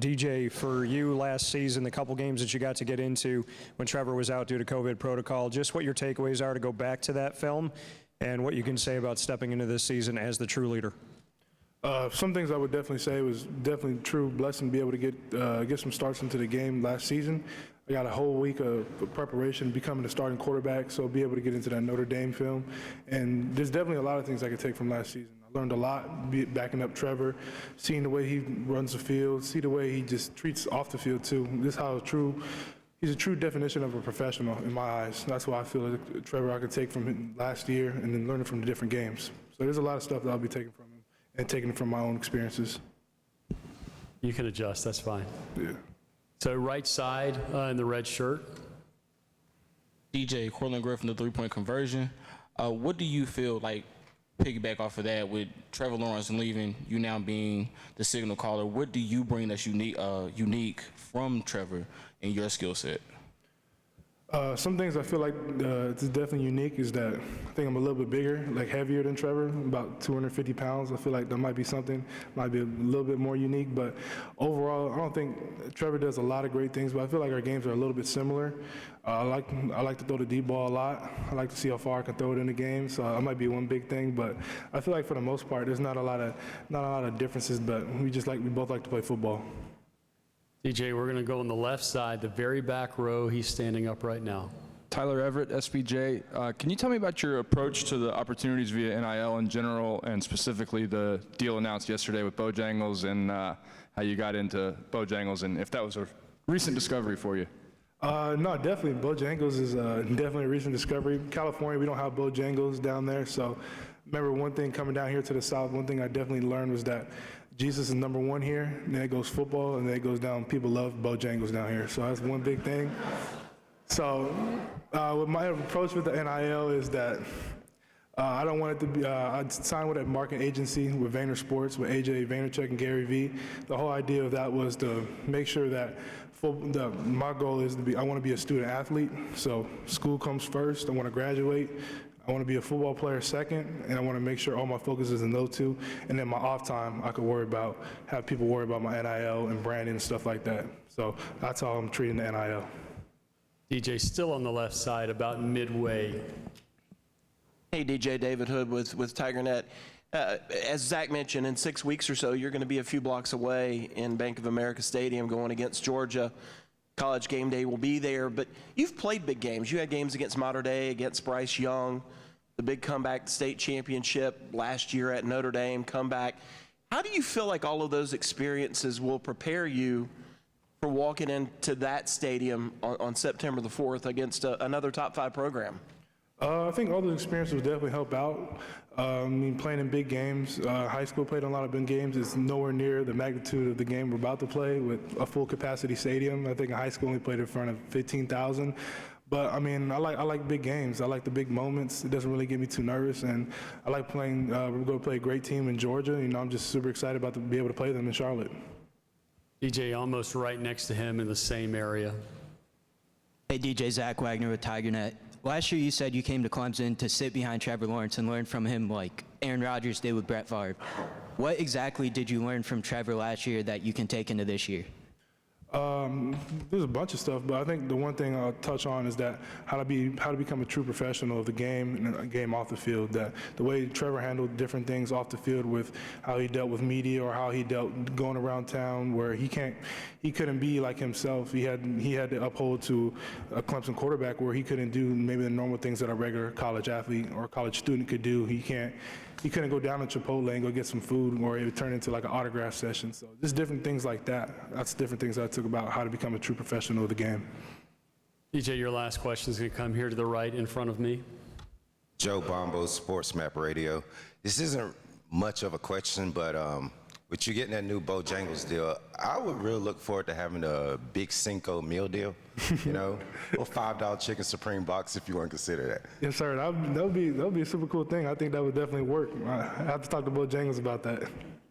DJ, for you last season, the couple games that you got to get into when Trevor was out due to COVID protocol, just what your takeaways are to go back to that film and what you can say about stepping into this season as the true leader. Some things I would definitely say was definitely true blessing to be able to get some starts into the game last season. I got a whole week of preparation, becoming a starting quarterback, so be able to get into that Notre Dame film. And there's definitely a lot of things I could take from last season. I learned a lot backing up Trevor, seeing the way he runs the field, see the way he just treats off the field too. This is how he's a true definition of a professional in my eyes. That's why I feel like Trevor I could take from him last year and then learning from the different games. So there's a lot of stuff that I'll be taking from him and taking it from my own experiences. You can adjust, that's fine. Yeah. So right side in the red shirt. DJ, Cortland Griffin, the three-point conversion. What do you feel like, piggyback off of that, with Trevor Lawrence leaving, you now being the signal caller, what do you bring that's unique from Trevor in your skill set? Some things I feel like it's definitely unique is that I think I'm a little bit bigger, like heavier than Trevor, about 250 pounds. I feel like that might be something, might be a little bit more unique. But overall, I don't think Trevor does a lot of great things, but I feel like our games are a little bit similar. I like to throw the deep ball a lot. I like to see how far I can throw it in the game, so that might be one big thing. But I feel like for the most part, there's not a lot of differences, but we both like to play football. DJ, we're going to go on the left side, the very back row. He's standing up right now. Tyler Everett, SBJ. Can you tell me about your approach to the opportunities via NIL in general, and specifically the deal announced yesterday with Bojangles, and how you got into Bojangles, and if that was a recent discovery for you? No, definitely. Bojangles is definitely a recent discovery. California, we don't have Bojangles down there. So remember one thing coming down here to the South, one thing I definitely learned was that Jesus is number one here, and then it goes football, and then it goes down. People love Bojangles down here. So that's one big thing. So with my approach with the NIL is that I don't want it to be, I signed with a marketing agency with Vayner Sports, with AJ Vaynerchuk and Gary Vee. The whole idea of that was to make sure that my goal is to be, I want to be a student athlete. So school comes first, I want to graduate. I want to be a football player second, and I want to make sure all my focus is in those two. And then my off time, I could have people worry about my NIL and branding and stuff like that. So that's how I'm treating the NIL. DJ, still on the left side, about midway. Hey, DJ, David Hood with TigerNet. As Zach mentioned, in 6 weeks or so, you're going to be a few blocks away in Bank of America Stadium going against Georgia. College game day will be there, but you've played big games. You had games against Mater Dei, against Bryce Young, the big comeback, the state championship last year at Notre Dame, comeback. How do you feel like all of those experiences will prepare you for walking into that stadium on September the 4th against another top 5 program? I think all those experiences will definitely help out. I mean, playing in big games, high school played in a lot of big games. It's nowhere near the magnitude of the game we're about to play with a full capacity stadium. I think in high school we played in front of 15,000. But I mean, I like big games. I like the big moments. It doesn't really get me too nervous, and I like playing. We're going to play a great team in Georgia. You know, I'm just super excited about to be able to play them in Charlotte. DJ, almost right next to him in the same area. Hey, DJ, Zach Wagner with TigerNet. Last year you said you came to Clemson to sit behind Trevor Lawrence and learn from him like Aaron Rodgers did with Brett Favre. What exactly did you learn from Trevor last year that you can take into this year? There's a bunch of stuff, but I think the one thing I'll touch on is that how to become a true professional of the game and a game off the field. That the way Trevor handled different things off the field, with how he dealt with media or how he dealt going around town, where he couldn't be like himself. He had to uphold to a Clemson quarterback where he couldn't do maybe the normal things that a regular college athlete or college student could do. He couldn't go down to Chipotle and go get some food, or it would turn into like an autograph session. So just different things like that. That's different things I took about how to become a true professional of the game. DJ, your last question is going to come here to the right in front of me. Joe Bombo, Sports Map Radio. This isn't much of a question, but with you getting that new Bojangles deal, I would really look forward to having a big Cinco meal deal, you know, or $5 chicken supreme box if you want to consider that. Yes, sir. That would be a super cool thing. I think that would definitely work. I have to talk to Bojangles about that.